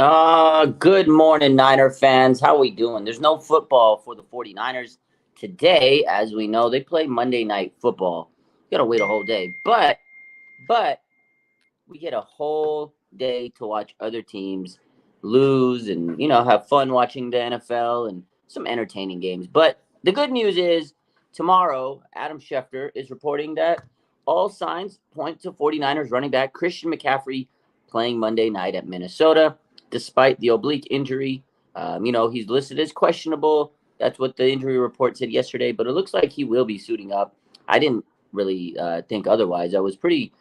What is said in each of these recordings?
Good morning, Niner fans. How we doing? There's no football for the 49ers today. As we know, they play Monday Night Football. You gotta wait a whole day. But we get a whole day to watch other teams lose and, have fun watching the NFL and some entertaining games. But the good news is tomorrow, Adam Schefter is reporting that all signs point to 49ers running back Christian McCaffrey playing Monday night at Minnesota, despite the oblique injury. He's listed as questionable. That's what the injury report said yesterday, but it looks like he will be suiting up. I didn't really think otherwise. I was pretty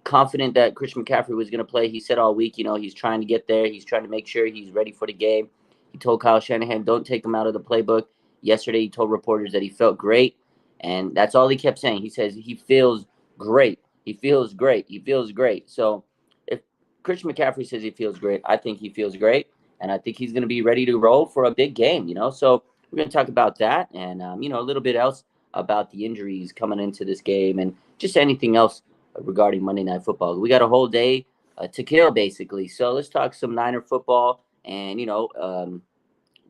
confident that Christian McCaffrey was going to play. He said all week, he's trying to get there. He's trying to make sure he's ready for the game. He told Kyle Shanahan, don't take him out of the playbook. Yesterday, he told reporters that he felt great, and that's all he kept saying. He says he feels great. He feels great. He feels great. So if Christian McCaffrey says he feels great, I think he feels great, and I think he's going to be ready to roll for a big game, So we're going to talk about that and, a little bit else about the injuries coming into this game and just anything else regarding Monday Night Football. We got a whole day to kill, basically. So let's talk some Niner football and,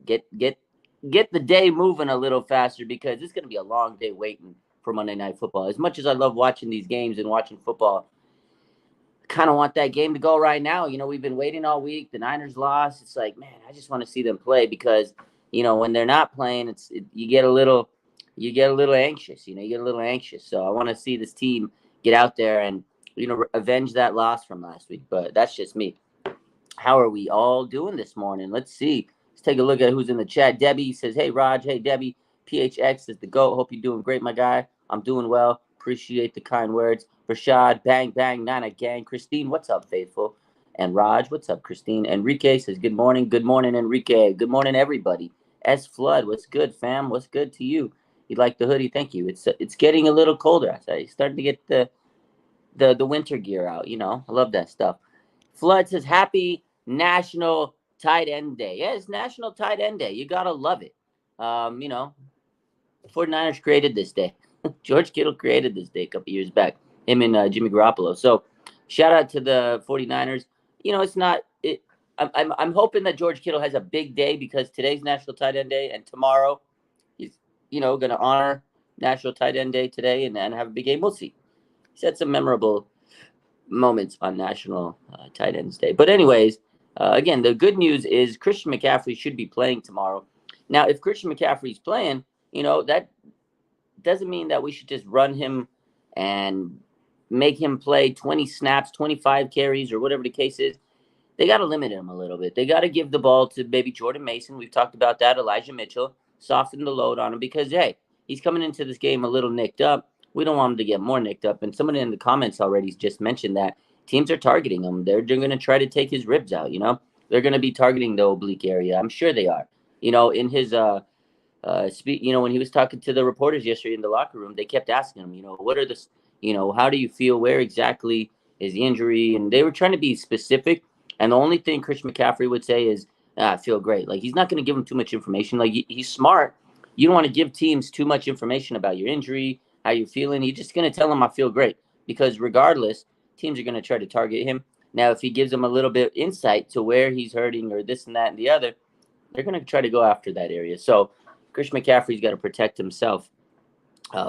get the day moving a little faster because it's going to be a long day waiting for Monday Night Football. As much as I love watching these games and watching football, I kind of want that game to go right now. We've been waiting all week. The Niners lost. It's like, man, I just want to see them play because, when they're not playing, you get a little anxious. You get a little anxious. So I want to see this team get out there and, avenge that loss from last week. But that's just me. How are we all doing this morning? Let's see. Let's take a look at who's in the chat. Debbie says, hey, Raj. Hey, Debbie. PHX is the GOAT. Hope you're doing great, my guy. I'm doing well. Appreciate the kind words. Rashad, bang, bang, Nana gang. Christine, what's up, faithful? And Raj, what's up, Christine? Enrique says, good morning. Good morning, Enrique. Good morning, everybody. S Flood, what's good, fam? What's good to you? You like the hoodie? Thank you. It's getting a little colder outside. It's starting to get the winter gear out. I love that stuff. Flood says, happy National Tight End Day. Yeah, it's National Tight End Day. You gotta love it. 49ers created this day. George Kittle created this day a couple years back. Him and Jimmy Garoppolo. So shout out to the 49ers. It's not it. I'm hoping that George Kittle has a big day because today's National Tight End Day and tomorrow he's going to honor National Tight End Day today and have a big game. We'll see. He's had some memorable moments on National Tight Ends Day. But anyways, again, the good news is Christian McCaffrey should be playing tomorrow. Now, if Christian McCaffrey's playing, that doesn't mean that we should just run him and make him play 20 snaps, 25 carries, or whatever the case is. They got to limit him a little bit. They got to give the ball to maybe Jordan Mason. We've talked about that. Elijah Mitchell. Soften the load on him because, hey, he's coming into this game a little nicked up. We don't want him to get more nicked up. And someone in the comments already just mentioned that teams are targeting him. They're going to try to take his ribs out, They're going to be targeting the oblique area. I'm sure they are. In his speak, when he was talking to the reporters yesterday in the locker room, they kept asking him, what are the, how do you feel? Where exactly is the injury? And they were trying to be specific. And the only thing Christian McCaffrey would say is, I feel great. Like, he's not going to give him too much information. Like, he's smart. You don't want to give teams too much information about your injury, how you're feeling. You're just going to tell them I feel great. Because regardless, teams are going to try to target him. Now, if he gives them a little bit of insight to where he's hurting or this and that and the other, they're going to try to go after that area. So Christian McCaffrey's got to protect himself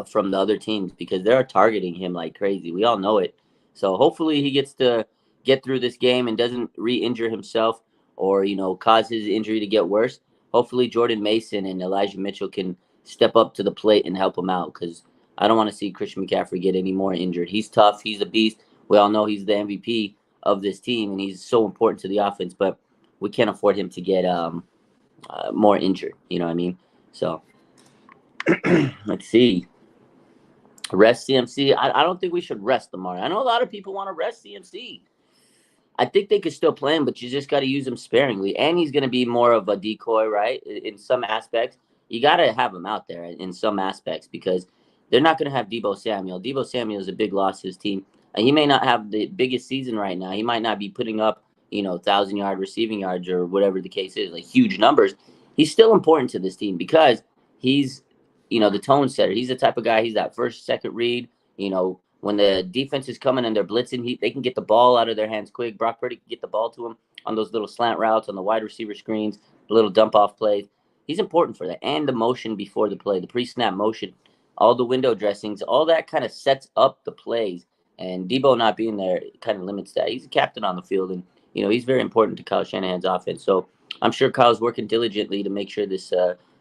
from the other teams because they're targeting him like crazy. We all know it. So hopefully he gets to get through this game and doesn't re-injure himself or, cause his injury to get worse. Hopefully Jordan Mason and Elijah Mitchell can step up to the plate and help him out because I don't want to see Christian McCaffrey get any more injured. He's tough. He's a beast. We all know he's the MVP of this team, and he's so important to the offense, but we can't afford him to get more injured. You know what I mean? So let's see. Rest CMC. I don't think we should rest Amari. I know a lot of people want to rest CMC. I think they could still play him, but you just got to use him sparingly. And he's going to be more of a decoy, right? In some aspects. You got to have him out there in some aspects because they're not going to have Deebo Samuel. Deebo Samuel is a big loss to his team. And he may not have the biggest season right now. He might not be putting up, 1,000-yard receiving yards or whatever the case is, like huge numbers. He's still important to this team because he's, the tone setter. He's the type of guy, he's that first, second read, when the defense is coming and they're blitzing, they can get the ball out of their hands quick. Brock Purdy can get the ball to him on those little slant routes, on the wide receiver screens, the little dump off plays. He's important for that. And the motion before the play, the pre-snap motion, all the window dressings, all that kind of sets up the plays. And Debo not being there kind of limits that. He's a captain on the field, and he's very important to Kyle Shanahan's offense. So I'm sure Kyle's working diligently to make sure this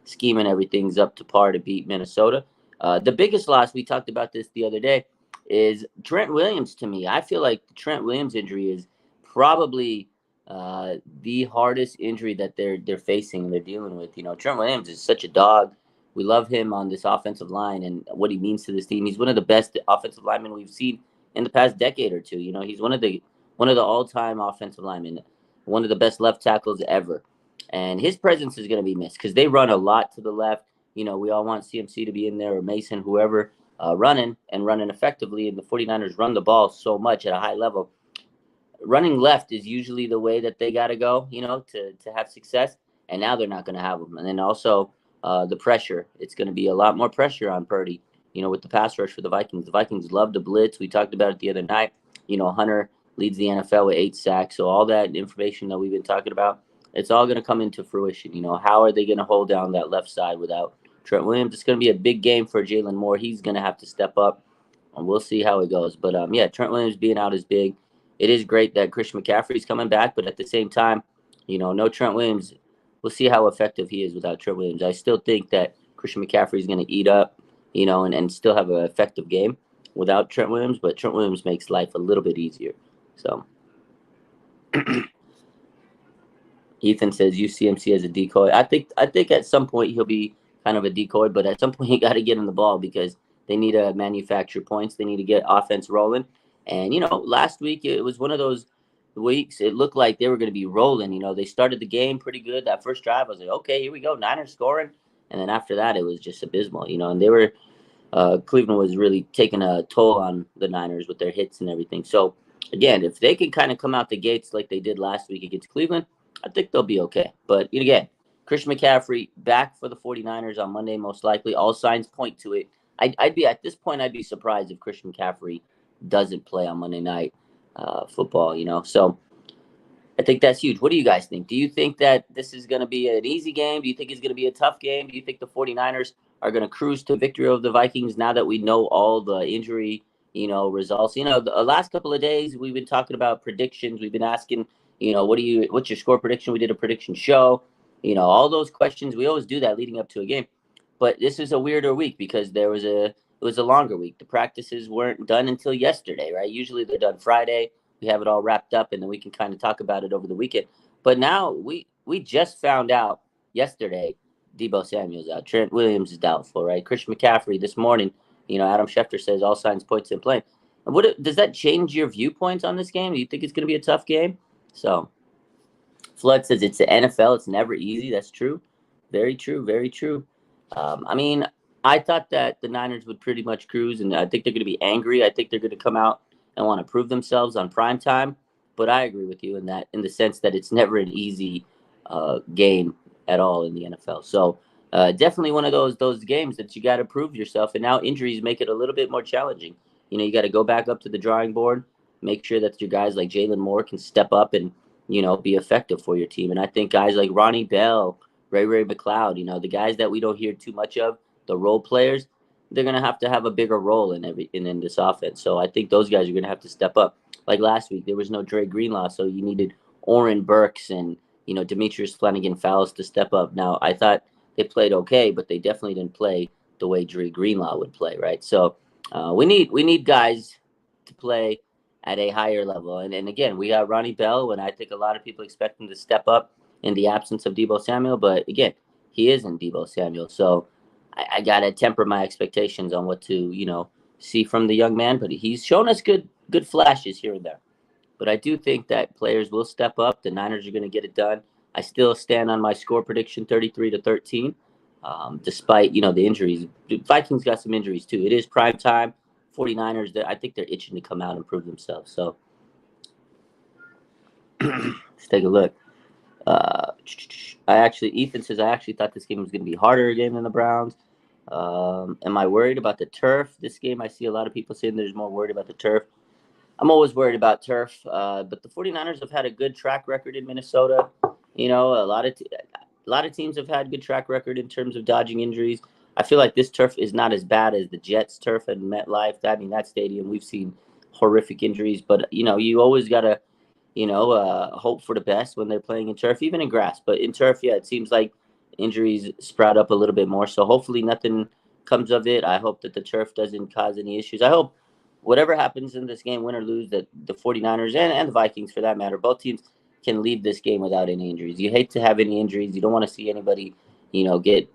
scheme and everything's up to par to beat Minnesota. The biggest loss, we talked about this the other day, is Trent Williams to me. I feel like the Trent Williams injury is probably the hardest injury that they're facing and they're dealing with. Trent Williams is such a dog. We love him on this offensive line and what he means to this team. He's one of the best offensive linemen we've seen in the past decade or two. He's one of the all-time offensive linemen, one of the best left tackles ever. And his presence is going to be missed because they run a lot to the left. We all want CMC to be in there or Mason, whoever, running effectively. And the 49ers run the ball so much at a high level. Running left is usually the way that they got to go, to have success. And now they're not going to have them. And then also the pressure. It's going to be a lot more pressure on Purdy, with the pass rush for the Vikings. The Vikings love to blitz. We talked about it the other night. Hunter leads the NFL with 8 sacks. So all that information that we've been talking about, it's all going to come into fruition. How are they going to hold down that left side without Trent Williams? It's going to be a big game for Jalen Moore. He's going to have to step up, and we'll see how it goes. But, Trent Williams being out is big. It is great that Christian McCaffrey's coming back, but at the same time, no Trent Williams. We'll see how effective he is without Trent Williams. I still think that Christian McCaffrey is going to eat up, and still have an effective game without Trent Williams, but Trent Williams makes life a little bit easier. So Ethan says use CMC as a decoy. I think at some point he'll be kind of a decoy, but at some point you got to get him the ball because they need to manufacture points. They need to get offense rolling. And, last week it was one of those weeks. It looked like they were going to be rolling. They started the game pretty good. That first drive, I was like, okay, here we go. Niners scoring. And then after that, it was just abysmal, and they were Cleveland was really taking a toll on the Niners with their hits and everything. So, again, if they can kind of come out the gates like they did last week against Cleveland, I think they'll be okay. But, again, Christian McCaffrey back for the 49ers on Monday, most likely. All signs point to it. I'd be at this point, I'd be surprised if Christian McCaffrey doesn't play on Monday night football, So I think that's huge. What do you guys think? Do you think that this is going to be an easy game? Do you think it's going to be a tough game? Do you think the 49ers are going to cruise to victory over the Vikings now that we know all the injury, results? The last couple of days we've been talking about predictions. We've been asking, what's your score prediction? We did a prediction show. All those questions. We always do that leading up to a game. But this is a weirder week because it was a longer week. The practices weren't done until yesterday, right? Usually they're done Friday. We have it all wrapped up, and then we can kind of talk about it over the weekend. But now we just found out yesterday Debo Samuel's out. Trent Williams is doubtful, right? Christian McCaffrey this morning, Adam Schefter says all signs point to him playing. And does that change your viewpoints on this game? Do you think it's going to be a tough game? So Flood says it's the NFL. It's never easy. That's true. Very true. Very true. I thought that the Niners would pretty much cruise, and I think they're going to be angry. I think they're going to come out and want to prove themselves on prime time. But I agree with you in the sense that it's never an easy game at all in the NFL. So definitely one of those games that you got to prove yourself. And now injuries make it a little bit more challenging. You got to go back up to the drawing board, make sure that your guys like Jalen Moore can step up and, be effective for your team. And I think guys like Ronnie Bell, Ray McLeod, the guys that we don't hear too much of, the role players, they're going to have a bigger role in this offense. So I think those guys are going to have to step up. Like last week, there was no Dre Greenlaw, so you needed Oren Burks and, Demetrius Flanagan-Fowles to step up. Now, I thought they played okay, but they definitely didn't play the way Dre Greenlaw would play, right? So we need guys to play at a higher level. And again, we got Ronnie Bell, and I think a lot of people expect him to step up in the absence of Debo Samuel. But again, he isn't Debo Samuel. So I got to temper my expectations on what to, see from the young man. But he's shown us good flashes here and there. But I do think that players will step up. The Niners are going to get it done. I still stand on my score prediction, 33-13, despite, the injuries. The Vikings got some injuries, too. It is prime time. 49ers, I think they're itching to come out and prove themselves. So let's take a look. Ethan says, I actually thought this game was going to be a harder game than the Browns. Am I worried about the turf? This game, I see a lot of people saying there's more worried about the turf. I'm always worried about turf, but the 49ers have had a good track record in Minnesota. You know, a lot of teams have had good track record in terms of dodging injuries. I feel like this turf is not as bad as the Jets turf at MetLife. I mean, that stadium, we've seen horrific injuries, but you know, you always gotta, hope for the best when they're playing in turf, even in grass. But in turf, yeah, it seems like injuries sprout up a little bit more. So hopefully nothing comes of it. I hope that the turf doesn't cause any issues. I hope whatever happens in this game, win or lose, that the 49ers and the Vikings, for that matter, both teams can leave this game without any injuries. You hate to have any injuries. You don't want to see anybody, get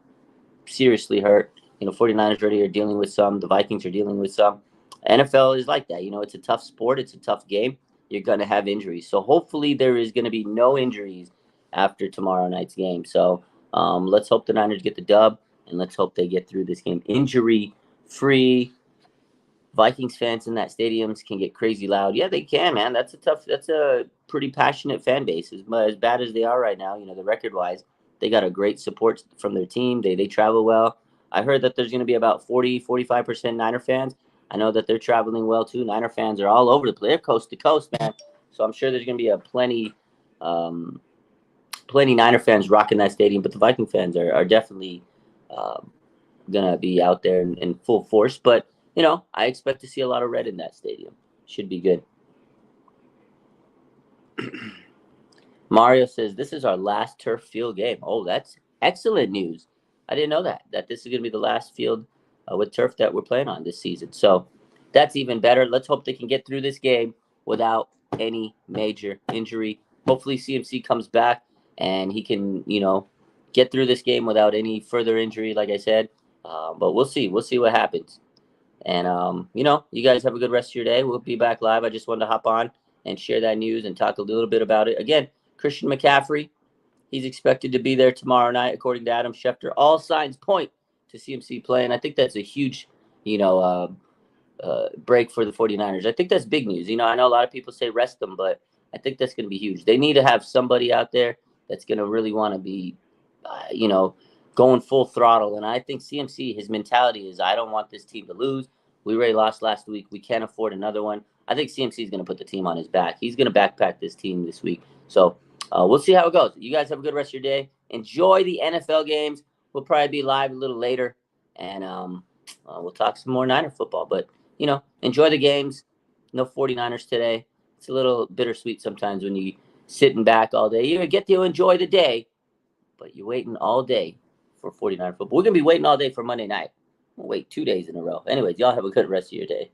seriously hurt. 49ers already are dealing with some. The Vikings are dealing with some. NFL is like that. It's a tough sport. It's a tough game. You're going to have injuries. So hopefully there is going to be no injuries after tomorrow night's game. So let's hope the Niners get the dub, and let's hope they get through this game injury-free. Vikings fans in that stadiums can get crazy loud. Yeah, they can, man. That's a pretty passionate fan base. As bad as they are right now, the record-wise, they got a great support from their team. They travel well. I heard that there's going to be about 45% Niner fans. I know that they're traveling well too. Niner fans are all over the place. They're coast to coast, man. So I'm sure there's going to be plenty Niner fans rocking that stadium. But the Viking fans are definitely going to be out there in full force. But I expect to see a lot of red in that stadium. Should be good. Mario says, this is our last turf field game. Oh, that's excellent news. I didn't know that this is going to be the last field with turf that we're playing on this season. So that's even better. Let's hope they can get through this game without any major injury. Hopefully CMC comes back and he can, get through this game without any further injury, like I said. But we'll see. We'll see what happens. And, you guys have a good rest of your day. We'll be back live. I just wanted to hop on and share that news and talk a little bit about it. Again, Christian McCaffrey, he's expected to be there tomorrow night, according to Adam Schefter. All signs point to CMC playing. I think that's a huge, break for the 49ers. I think that's big news. I know a lot of people say rest them, but I think that's going to be huge. They need to have somebody out there that's going to really want to be, going full throttle. And I think CMC, his mentality is, I don't want this team to lose. We already lost last week. We can't afford another one. I think CMC is going to put the team on his back. He's going to backpack this team this week. So we'll see how it goes. You guys have a good rest of your day. Enjoy the NFL games. We'll probably be live a little later, and we'll talk some more Niner football. But, enjoy the games. No 49ers today. It's a little bittersweet sometimes when you sitting back all day. You get to enjoy the day, but you're waiting all day for 49 football. We're going to be waiting all day for Monday night. We'll wait 2 days in a row. Anyways, y'all have a good rest of your day.